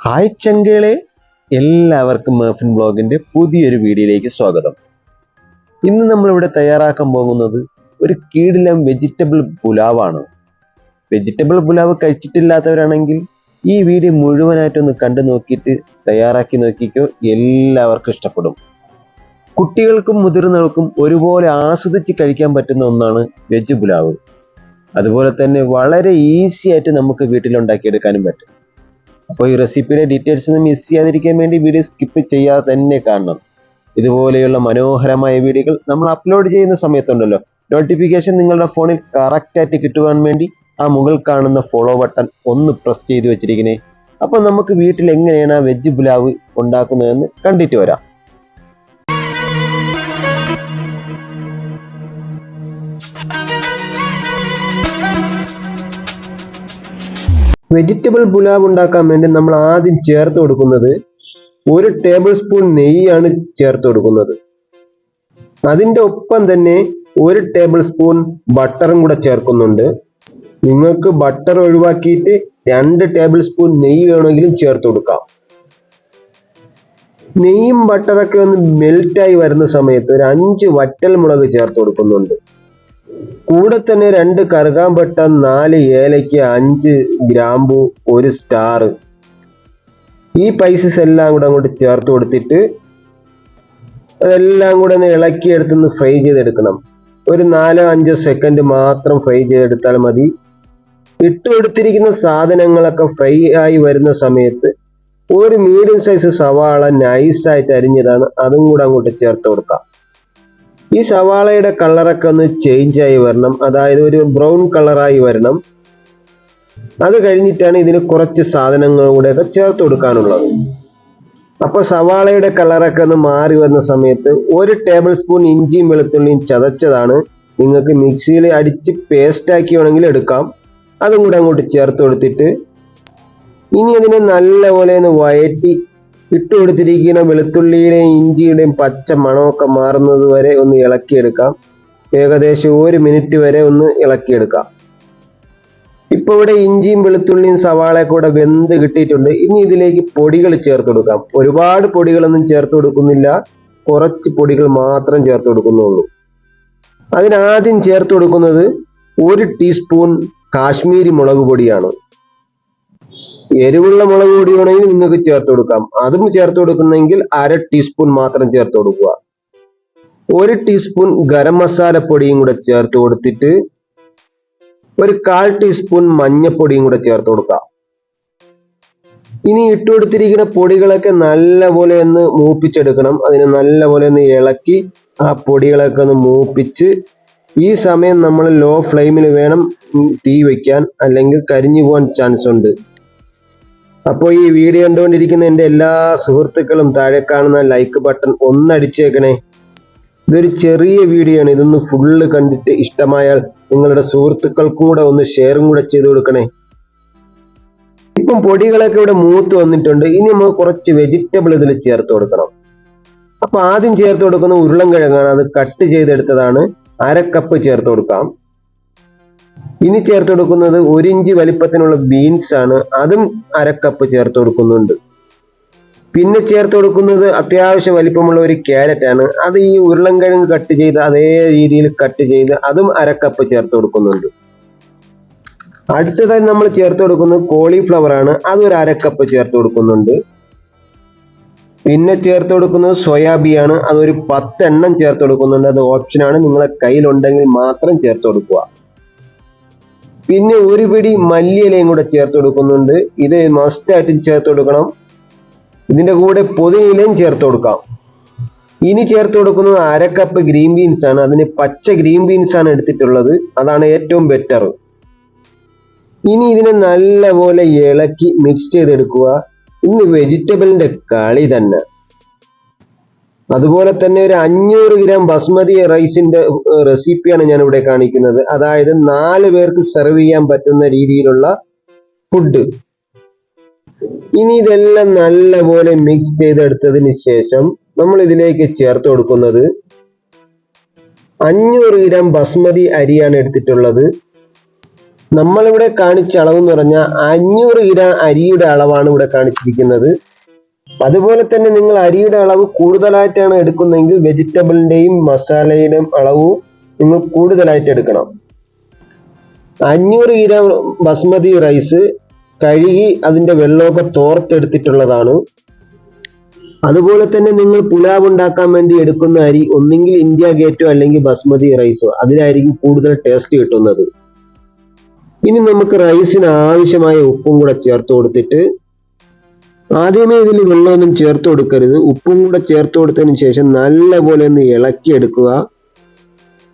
Hi ചങ്കളെ, എല്ലാവർക്കും മേഫിൻ ബ്ലോഗിന്റെ പുതിയൊരു വീഡിയോയിലേക്ക് സ്വാഗതം. ഇന്ന് നമ്മളിവിടെ തയ്യാറാക്കാൻ പോകുന്നത് ഒരു കിടിലൻ വെജിറ്റബിൾ പുലാവാണ്. വെജിറ്റബിൾ പുലാവ് കഴിച്ചിട്ടില്ലാത്തവരാണെങ്കിൽ ഈ വീഡിയോ മുഴുവനായിട്ടൊന്ന് കണ്ടു നോക്കിയിട്ട് തയ്യാറാക്കി നോക്കിക്കോ, എല്ലാവർക്കും ഇഷ്ടപ്പെടും. കുട്ടികൾക്കും മുതിർന്നവർക്കും ഒരുപോലെ ആസ്വദിച്ച് കഴിക്കാൻ പറ്റുന്ന ഒന്നാണ് വെജ് പുലാവ്. അതുപോലെ തന്നെ വളരെ ഈസി ആയിട്ട് നമുക്ക് വീട്ടിലുണ്ടാക്കിയെടുക്കാനും പറ്റും. അപ്പോൾ ഈ റെസിപ്പിയുടെ ഡീറ്റെയിൽസ് ഒന്നും മിസ് ചെയ്യാതിരിക്കാൻ വേണ്ടി വീഡിയോ സ്കിപ്പ് ചെയ്യാതെ തന്നെ കാണണം. ഇതുപോലെയുള്ള മനോഹരമായ വീഡിയോകൾ നമ്മൾ അപ്ലോഡ് ചെയ്യുന്ന സമയത്തുണ്ടല്ലോ, നോട്ടിഫിക്കേഷൻ നിങ്ങളുടെ ഫോണിൽ കറക്റ്റായിട്ട് കിട്ടുവാൻ വേണ്ടി ആ മുകളിൽ കാണുന്ന ഫോളോ ബട്ടൺ ഒന്ന് പ്രസ് ചെയ്ത് വെച്ചിരിക്കണേ. അപ്പോൾ നമുക്ക് വീട്ടിൽ എങ്ങനെയാണ് ആ വെജ് പുലാവ് ഉണ്ടാക്കുന്നതെന്ന് കണ്ടിട്ട് വരാം. വെജിറ്റബിൾ പുലാവ് ഉണ്ടാക്കാൻ വേണ്ടി നമ്മൾ ആദ്യം ചേർത്ത് കൊടുക്കുന്നത് 1 ടേബിൾ സ്പൂൺ നെയ്യാണ് ചേർത്ത് കൊടുക്കുന്നത്. അതിൻ്റെ ഒപ്പം തന്നെ 1 ടേബിൾ സ്പൂൺ ബട്ടറും കൂടെ ചേർക്കുന്നുണ്ട്. നിങ്ങൾക്ക് ബട്ടർ ഒഴിവാക്കിയിട്ട് 2 ടേബിൾ സ്പൂൺ നെയ്യ് വേണമെങ്കിലും ചേർത്ത് കൊടുക്കാം. നെയ്യും ബട്ടറൊക്കെ ഒന്ന് മെൽറ്റായി വരുന്ന സമയത്ത് ഒരു 5 വറ്റൽ മുളക് ചേർത്ത് കൊടുക്കുന്നുണ്ട്. കൂടെ തന്നെ 2 കറുകാമ്പട്ട, 4 ഏലയ്ക്ക, 5 ഗ്രാമ്പു, 1 സ്റ്റാർ, ഈ പൈസസ് എല്ലാം കൂടെ അങ്ങോട്ട് ചേർത്ത് കൊടുത്തിട്ട് അതെല്ലാം കൂടെ ഒന്ന് ഇളക്കിയെടുത്തൊന്ന് ഫ്രൈ ചെയ്തെടുക്കണം. ഒരു 4-5 സെക്കൻഡ് മാത്രം ഫ്രൈ ചെയ്തെടുത്താൽ മതി. ഇട്ട് കൊടുത്തിരിക്കുന്ന സാധനങ്ങളൊക്കെ ഫ്രൈ ആയി വരുന്ന സമയത്ത് ഒരു മീഡിയം സൈസ് സവാള നൈസായിട്ട് അരിഞ്ഞതാണ്, അതും കൂടെ അങ്ങോട്ട് ചേർത്ത് കൊടുക്കാം. ഈ സവാളയുടെ കളറൊക്കെ ഒന്ന് ചേഞ്ച് ആയി വരണം, അതായത് ഒരു ബ്രൗൺ കളറായി വരണം. അത് കഴിഞ്ഞിട്ടാണ് ഇതിന് കുറച്ച് സാധനങ്ങൾ കൂടെയൊക്കെ ചേർത്ത് കൊടുക്കാനുള്ളത്. അപ്പോൾ സവാളയുടെ കളറൊക്കെ ഒന്ന് മാറി വരുന്ന സമയത്ത് 1 ടേബിൾ സ്പൂൺ ഇഞ്ചിയും വെളുത്തുള്ളിയും ചതച്ചതാണ്, നിങ്ങൾക്ക് മിക്സിയിൽ അടിച്ച് പേസ്റ്റ് ആക്കി വേണമെങ്കിൽ എടുക്കാം. അതും കൂടെ അങ്ങോട്ട് ചേർത്ത് കൊടുത്തിട്ട് ഇനി അതിനെ നല്ലപോലെ ഒന്ന് വഴറ്റി ഇട്ട് കൊടുത്തിരിക്കുന്ന വെളുത്തുള്ളിയുടെയും ഇഞ്ചിയുടെയും പച്ച മണമൊക്കെ മാറുന്നത് വരെ ഒന്ന് ഇളക്കിയെടുക്കാം. ഏകദേശം 1 മിനിറ്റ് വരെ ഒന്ന് ഇളക്കിയെടുക്കാം. ഇപ്പോൾ ഇവിടെ ഇഞ്ചിയും വെളുത്തുള്ളിയും സവാളയൊക്കെ കൂടെ വെന്ത് കിട്ടിയിട്ടുണ്ട്. ഇനി ഇതിലേക്ക് പൊടികൾ ചേർത്ത് കൊടുക്കാം. ഒരുപാട് പൊടികളൊന്നും ചേർത്ത് കൊടുക്കുന്നില്ല, കുറച്ച് പൊടികൾ മാത്രം ചേർത്ത് കൊടുക്കുന്നുള്ളൂ. അതിനാദ്യം ചേർത്ത് കൊടുക്കുന്നത് 1 ടീസ്പൂൺ കാശ്മീരി മുളക് പൊടിയാണ്. എരിവുള്ള മുളക് പൊടി വേണമെങ്കിൽ നിങ്ങൾക്ക് ചേർത്ത് കൊടുക്കാം. അതും ചേർത്ത് കൊടുക്കുന്നെങ്കിൽ 1/2 ടീസ്പൂൺ മാത്രം ചേർത്ത് കൊടുക്കുക. 1 ടീസ്പൂൺ ഗരം മസാല പൊടിയും കൂടെ ചേർത്ത് കൊടുത്തിട്ട് ഒരു 1/4 ടീസ്പൂൺ മഞ്ഞപ്പൊടിയും കൂടെ ചേർത്ത് കൊടുക്കാം. ഇനി ഇട്ട് കൊടുത്തിരിക്കുന്ന പൊടികളൊക്കെ നല്ലപോലെ ഒന്ന് മൂപ്പിച്ചെടുക്കണം. അതിന് നല്ലപോലെ ഒന്ന് ഇളക്കി ആ പൊടികളൊക്കെ ഒന്ന് മൂപ്പിച്ച്, ഈ സമയം നമ്മൾ ലോ ഫ്ലെയിമിൽ വേണം തീ വയ്ക്കാൻ, അല്ലെങ്കിൽ കരിഞ്ഞു പോകാൻ ചാൻസ് ഉണ്ട്. അപ്പോൾ ഈ വീഡിയോ കണ്ടുകൊണ്ടിരിക്കുന്ന എൻ്റെ എല്ലാ സുഹൃത്തുക്കളും താഴെ കാണുന്ന ലൈക്ക് ബട്ടൺ ഒന്നടിച്ചേക്കണേ. ഇതൊരു ചെറിയ വീഡിയോ ആണ്, ഇതൊന്ന് ഫുള്ള് കണ്ടിട്ട് ഇഷ്ടമായാൽ നിങ്ങളുടെ സുഹൃത്തുക്കൾക്കും കൂടെ ഒന്ന് ഷെയറും കൂടെ ചെയ്ത് കൊടുക്കണേ. ഇപ്പം പൊടികളൊക്കെ ഇവിടെ മൂത്ത് വന്നിട്ടുണ്ട്. ഇനി നമുക്ക് കുറച്ച് വെജിറ്റബിൾ ഇതിൽ ചേർത്ത് കൊടുക്കണം. അപ്പൊ ആദ്യം ചേർത്ത് കൊടുക്കുന്ന ഉരുളൻകിഴങ്ങാണ്, അത് കട്ട് ചെയ്തെടുത്തതാണ്, 1/2 കപ്പ് ചേർത്ത് കൊടുക്കാം. ഇനി ചേർത്ത് കൊടുക്കുന്നത് 1 ഇഞ്ച് വലിപ്പത്തിനുള്ള ബീൻസ് ആണ്, അതും 1/2 കപ്പ് ചേർത്ത് കൊടുക്കുന്നുണ്ട്. പിന്നെ ചേർത്ത് കൊടുക്കുന്നത് അത്യാവശ്യം വലിപ്പമുള്ള ഒരു ക്യാരറ്റ് ആണ്, അത് ഈ ഉരുളൻകിഴങ്ങ് കട്ട് ചെയ്ത് അതേ രീതിയിൽ കട്ട് ചെയ്ത് അതും 1/2 കപ്പ് ചേർത്ത് കൊടുക്കുന്നുണ്ട്. അടുത്തതായി നമ്മൾ ചേർത്ത് കൊടുക്കുന്നത് കോളിഫ്ലവർ ആണ്, അതൊരു 1/2 കപ്പ് ചേർത്ത് കൊടുക്കുന്നുണ്ട്. പിന്നെ ചേർത്ത് കൊടുക്കുന്നത് സോയാബീൻ ആണ്, അതൊരു 10 എണ്ണം ചേർത്ത് കൊടുക്കുന്നുണ്ട്. അത് ഓപ്ഷനാണ്, നിങ്ങളെ കയ്യിലുണ്ടെങ്കിൽ മാത്രം ചേർത്ത് കൊടുക്കുക. പിന്നെ ഒരു പിടി മല്ലിയിലയും കൂടെ ചേർത്ത് കൊടുക്കുന്നുണ്ട്, ഇത് മസ്റ്റ് ആയിട്ട് ചേർത്ത് കൊടുക്കണം. ഇതിന്റെ കൂടെ പുതിനയിലയും ചേർത്ത് കൊടുക്കാം. ഇനി ചേർത്ത് കൊടുക്കുന്നത് 1/2 കപ്പ് ഗ്രീൻ ബീൻസ് ആണ്, അതിന് പച്ച ഗ്രീൻ ബീൻസ് ആണ് എടുത്തിട്ടുള്ളത്, അതാണ് ഏറ്റവും ബെറ്റർ. ഇനി ഇതിനെ നല്ലപോലെ ഇളക്കി മിക്സ് ചെയ്തെടുക്കുക. ഇന്ന് വെജിറ്റബിളിന്റെ കളി തന്നെ. അതുപോലെ തന്നെ ഒരു 500 ഗ്രാം ബസ്മതി റൈസിന്റെ റെസിപ്പിയാണ് ഞാൻ ഇവിടെ കാണിക്കുന്നത്, അതായത് 4 പേർക്ക് സെർവ് ചെയ്യാൻ പറ്റുന്ന രീതിയിലുള്ള ഫുഡ്. ഇനി ഇതെല്ലാം നല്ലപോലെ മിക്സ് ചെയ്തെടുത്തതിന് ശേഷം നമ്മൾ ഇതിലേക്ക് ചേർത്ത് കൊടുക്കുന്നത് 500 ഗ്രാം ബസ്മതി അരിയാണ് എടുത്തിട്ടുള്ളത്. നമ്മളിവിടെ കാണിച്ച അളവ് എന്ന് പറഞ്ഞാൽ 500 ഗ്രാം അരിയുടെ അളവാണ് ഇവിടെ കാണിച്ചിരിക്കുന്നത്. അതുപോലെ തന്നെ നിങ്ങൾ അരിയുടെ അളവ് കൂടുതലായിട്ടാണ് എടുക്കുന്നതെങ്കിൽ വെജിറ്റബിളിന്റെയും മസാലയുടെയും അളവ് നിങ്ങൾ കൂടുതലായിട്ട് എടുക്കണം. 500 ഗ്രാം ബസ്മതി റൈസ് കഴുകി അതിന്റെ വെള്ളമൊക്കെ തോർത്തെടുത്തിട്ടുള്ളതാണ്. അതുപോലെ തന്നെ നിങ്ങൾ പുലാവ് ഉണ്ടാക്കാൻ വേണ്ടി എടുക്കുന്ന അരി ഒന്നെങ്കിൽ ഇന്ത്യ ഗേറ്റോ അല്ലെങ്കിൽ ബസ്മതി റൈസോ, അതിലായിരിക്കും കൂടുതൽ ടേസ്റ്റ് കിട്ടുന്നത്. ഇനി നമുക്ക് റൈസിന് ആവശ്യമായ ഉപ്പും കൂടെ ചേർത്ത് കൊടുത്തിട്ട്, ആദ്യമേ ഇതിൽ വെള്ളമൊന്നും ചേർത്ത് കൊടുക്കരുത്. ഉപ്പും കൂടെ ചേർത്ത് കൊടുത്തതിന് ശേഷം നല്ലപോലെ ഒന്ന് ഇളക്കിയെടുക്കുക.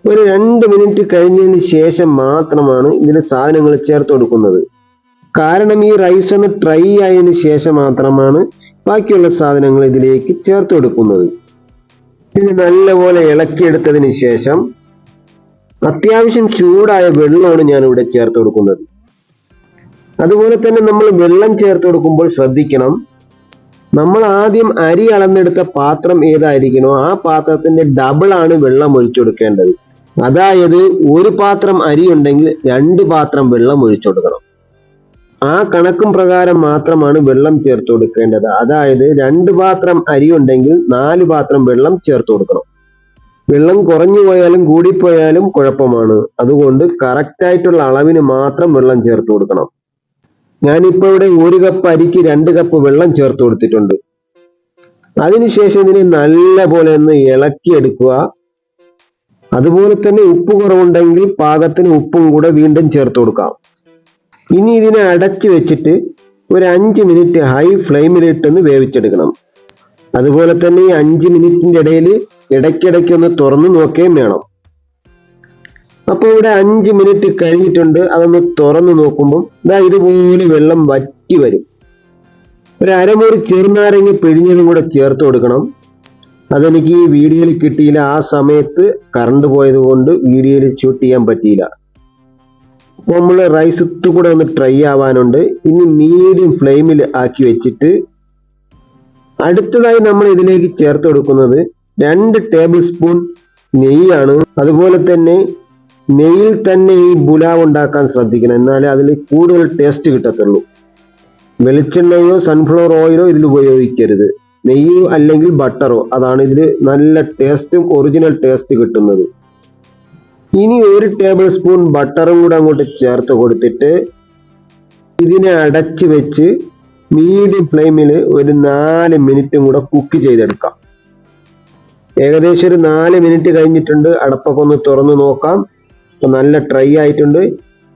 ഒരു 2 മിനിറ്റ് കഴിഞ്ഞതിന് ശേഷം മാത്രമാണ് ഇതിന് സാധനങ്ങൾ ചേർത്ത് കൊടുക്കുന്നത്. കാരണം ഈ റൈസ് ഒന്ന് ഡ്രൈ ആയതിനു ശേഷം മാത്രമാണ് ബാക്കിയുള്ള സാധനങ്ങൾ ഇതിലേക്ക് ചേർത്ത് കൊടുക്കുന്നത്. ഇത് നല്ലപോലെ ഇളക്കിയെടുത്തതിന് ശേഷം അത്യാവശ്യം ചൂടായ വെള്ളമാണ് ഞാൻ ഇവിടെ ചേർത്ത് കൊടുക്കുന്നത്. അതുപോലെ തന്നെ നമ്മൾ വെള്ളം ചേർത്ത് കൊടുക്കുമ്പോൾ ശ്രദ്ധിക്കണം, നമ്മൾ ആദ്യം അരി അളന്നെടുത്ത പാത്രം ഏതായിരിക്കണോ ആ പാത്രത്തിന്റെ ഡബിൾ ആണ് വെള്ളം ഒഴിച്ചു കൊടുക്കേണ്ടത്. അതായത് ഒരു പാത്രം അരി ഉണ്ടെങ്കിൽ 2 പാത്രം വെള്ളം ഒഴിച്ചു കൊടുക്കണം. ആ കണക്കും പ്രകാരം മാത്രമാണ് വെള്ളം ചേർത്ത് കൊടുക്കേണ്ടത്. അതായത് 2 പാത്രം അരി ഉണ്ടെങ്കിൽ 4 പാത്രം വെള്ളം ചേർത്ത് കൊടുക്കണം. വെള്ളം കുറഞ്ഞു പോയാലും കൂടിപ്പോയാലും കുഴപ്പമാണ്. അതുകൊണ്ട് കറക്റ്റ് ആയിട്ടുള്ള അളവിന് മാത്രം വെള്ളം ചേർത്ത് കൊടുക്കണം. ഞാനിപ്പോൾ ഇവിടെ 1 കപ്പ് അരിക്ക് 2 കപ്പ് വെള്ളം ചേർത്ത് കൊടുത്തിട്ടുണ്ട്. അതിനുശേഷം ഇതിനെ നല്ല പോലെ ഒന്ന് ഇളക്കിയെടുക്കുക. അതുപോലെ തന്നെ ഉപ്പ് കുറവുണ്ടെങ്കിൽ പാകത്തിന് ഉപ്പും കൂടെ വീണ്ടും ചേർത്ത് കൊടുക്കാം. ഇനി ഇതിനെ അടച്ചു വെച്ചിട്ട് ഒരു 5 മിനിറ്റ് ഹൈ ഫ്ലെയിമിലിട്ടൊന്ന് വേവിച്ചെടുക്കണം. അതുപോലെ തന്നെ ഈ 5 മിനിറ്റിന്റെ ഇടയിൽ ഇടയ്ക്കിടയ്ക്ക് ഒന്ന് തുറന്നു നോക്കുകയും വേണം. അപ്പോൾ ഇവിടെ 5 മിനിറ്റ് കഴിഞ്ഞിട്ടുണ്ട്. അതൊന്ന് തുറന്നു നോക്കുമ്പോൾ ഇതുപോലെ വെള്ളം വറ്റി വരും. ഒരു അരമുറി ചെറുനാരങ്ങ പിഴിഞ്ഞതും കൂടെ ചേർത്ത് കൊടുക്കണം. അതെനിക്ക് ഈ വീഡിയോയിൽ കിട്ടിയില്ല. ആ സമയത്ത് കറണ്ട് പോയത് കൊണ്ട് വീഡിയോയിൽ ഷൂട്ട് ചെയ്യാൻ പറ്റിയില്ല. അപ്പോൾ നമ്മൾ റൈസ് കൂടെ ഒന്ന് ട്രൈ ആവാനുണ്ട്. ഇനി മീഡിയം ഫ്ലെയിമിൽ ആക്കി വെച്ചിട്ട് അടുത്തതായി നമ്മൾ ഇതിലേക്ക് ചേർത്ത് കൊടുക്കുന്നത് 2 ടേബിൾ സ്പൂൺ നെയ്യാണ്. അതുപോലെ തന്നെ നെയ്യിൽ തന്നെ ഈ പുലാവ് ഉണ്ടാക്കാൻ ശ്രദ്ധിക്കണം, എന്നാലേ അതിൽ കൂടുതൽ ടേസ്റ്റ് കിട്ടത്തുള്ളൂ. വെളിച്ചെണ്ണയോ സൺഫ്ലവർ ഓയിലോ ഇതിൽ ഉപയോഗിക്കരുത്. നെയ്യോ അല്ലെങ്കിൽ ബട്ടറോ, അതാണ് ഇതിൽ നല്ല ടേസ്റ്റും ഒറിജിനൽ ടേസ്റ്റ് കിട്ടുന്നത്. ഇനി 1 ടേബിൾ സ്പൂൺ ബട്ടറും കൂടെ അങ്ങോട്ട് ചേർത്ത് കൊടുത്തിട്ട് ഇതിനെ അടച്ച് വെച്ച് മീഡിയം ഫ്ലെയിമിൽ ഒരു 4 മിനിറ്റും കൂടെ കുക്ക് ചെയ്തെടുക്കാം. ഏകദേശം ഒരു 4 മിനിറ്റ് കഴിഞ്ഞിട്ടുണ്ട്. അടപ്പൊക്കെ ഒന്ന് തുറന്നു നോക്കാം. അപ്പൊ നല്ല ഡ്രൈ ആയിട്ടുണ്ട്.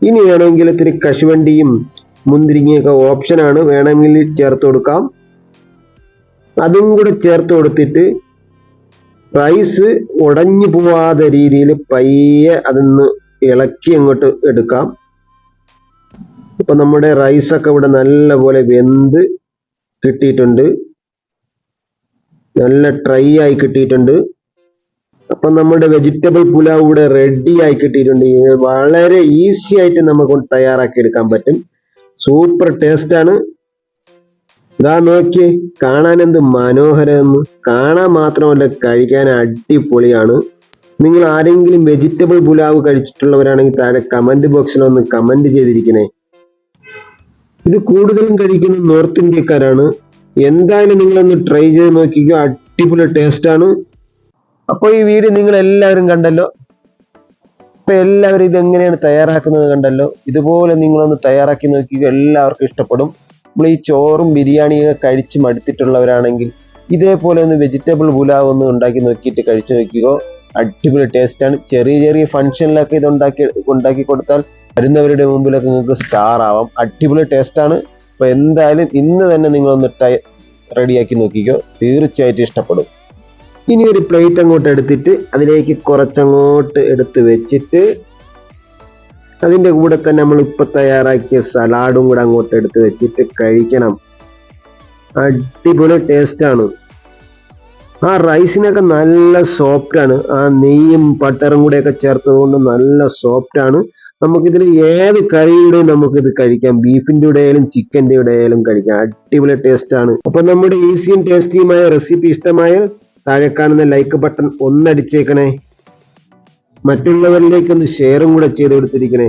ഇനി വേണമെങ്കിൽ ഇത്തിരി കശുവണ്ടിയും മുന്തിരിങ്ങയൊക്കെ ഓപ്ഷനാണ്, വേണമെങ്കിൽ ചേർത്ത് കൊടുക്കാം. അതും കൂടെ ചേർത്ത് കൊടുത്തിട്ട് റൈസ് ഉടഞ്ഞു പോവാതെ രീതിയിൽ പയ്യെ അതൊന്ന് ഇളക്കി അങ്ങോട്ട് എടുക്കാം. ഇപ്പൊ നമ്മുടെ റൈസൊക്കെ ഇവിടെ നല്ലപോലെ വെന്ത് കിട്ടിയിട്ടുണ്ട്, നല്ല ഡ്രൈ ആയി കിട്ടിയിട്ടുണ്ട്. അപ്പൊ നമ്മുടെ വെജിറ്റബിൾ പുലാവ് ഇവിടെ റെഡി ആയി കിട്ടിയിട്ടുണ്ട്. വളരെ ഈസി ആയിട്ട് നമുക്ക് തയ്യാറാക്കി എടുക്കാൻ പറ്റും. സൂപ്പർ ടേസ്റ്റ് ആണ്. ഇതാ നോക്കിയേ, കാണാൻ എന്ത് മനോഹരമെന്ന്. കാണാൻ മാത്രമല്ല കഴിക്കാൻ അടിപൊളിയാണ്. നിങ്ങൾ ആരെങ്കിലും വെജിറ്റബിൾ പുലാവ് കഴിച്ചിട്ടുള്ളവരാണെങ്കിൽ താഴെ കമന്റ് ബോക്സിൽ ഒന്ന് കമന്റ് ചെയ്തിരിക്കണേ. ഇത് കൂടുതലും കഴിക്കുന്ന നോർത്ത് ഇന്ത്യക്കാരാണ്. എന്തായാലും നിങ്ങളൊന്ന് ട്രൈ ചെയ്ത് നോക്കിക്കോ, അടിപൊളി ടേസ്റ്റ് ആണ്. അപ്പോൾ ഈ വീഡിയോ നിങ്ങൾ എല്ലാവരും കണ്ടല്ലോ. അപ്പൊ എല്ലാവരും ഇത് എങ്ങനെയാണ് തയ്യാറാക്കുന്നത് കണ്ടല്ലോ. ഇതുപോലെ നിങ്ങളൊന്ന് തയ്യാറാക്കി നോക്കിക്കോ, എല്ലാവർക്കും ഇഷ്ടപ്പെടും. നമ്മൾ ഈ ചോറും ബിരിയാണിയൊക്കെ കഴിച്ച് മടുത്തിട്ടുള്ളവരാണെങ്കിൽ ഇതേപോലെ ഒന്ന് വെജിറ്റബിൾ പുലാവ് ഒന്ന് ഉണ്ടാക്കി നോക്കിയിട്ട് കഴിച്ചു നോക്കിക്കോ, അടിപൊളി ടേസ്റ്റാണ്. ചെറിയ ചെറിയ ഫംഗ്ഷനിലൊക്കെ ഇത് ഉണ്ടാക്കി കൊടുത്താൽ വരുന്നവരുടെ മുമ്പിലൊക്കെ നിങ്ങൾക്ക് സ്റ്റാർ ആവാം. അടിപൊളി ടേസ്റ്റാണ്. അപ്പോൾ എന്തായാലും ഇന്ന് തന്നെ നിങ്ങളൊന്ന് റെഡിയാക്കി നോക്കിക്കോ, തീർച്ചയായിട്ടും ഇഷ്ടപ്പെടും. ഇനി ഒരു പ്ലേറ്റ് അങ്ങോട്ട് എടുത്തിട്ട് അതിലേക്ക് കുറച്ചങ്ങോട്ട് എടുത്ത് വെച്ചിട്ട് അതിൻ്റെ കൂടെ തന്നെ നമ്മൾ ഇപ്പം തയ്യാറാക്കിയ സലാഡും കൂടെ അങ്ങോട്ട് എടുത്ത് വെച്ചിട്ട് കഴിക്കണം. അടിപൊളി ടേസ്റ്റാണ്. ആ റൈസിനൊക്കെ നല്ല സോഫ്റ്റ് ആണ്. ആ നെയ്യും ബട്ടറും കൂടെയൊക്കെ ചേർത്തത് കൊണ്ട് നല്ല സോഫ്റ്റ് ആണ്. നമുക്കിതിൽ ഏത് കറിയുടെയും നമുക്കിത് കഴിക്കാം. ബീഫിൻ്റെ കൂടെ ആയാലും ചിക്കൻ്റെ കൂടെ ആയാലും കഴിക്കാം. അടിപൊളി ടേസ്റ്റ് ആണ്. അപ്പൊ നമ്മുടെ ഈസിയും ടേസ്റ്റിയുമായ റെസിപ്പി ഇഷ്ടമായാൽ താഴെ കാണുന്ന ലൈക്ക് ബട്ടൺ ഒന്നടിച്ചേക്കണേ. മറ്റുള്ളവരിലേക്ക് ഒന്ന് ഷെയറും കൂടെ ചെയ്ത് കൊടുത്തിരിക്കണേ.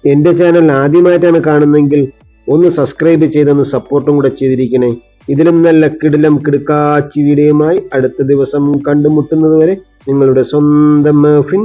എന്റെ ചാനൽ ആദ്യമായിട്ടാണ് കാണുന്നെങ്കിൽ ഒന്ന് സബ്സ്ക്രൈബ് ചെയ്തൊന്ന് സപ്പോർട്ടും കൂടെ ചെയ്തിരിക്കണേ. ഇതിലും നല്ല കിടിലം കിടുക്കാച്ചി വീഡിയോയുമായി അടുത്ത ദിവസം കണ്ടുമുട്ടുന്നത് വരെ നിങ്ങളുടെ സ്വന്തം മെർഫിൻ.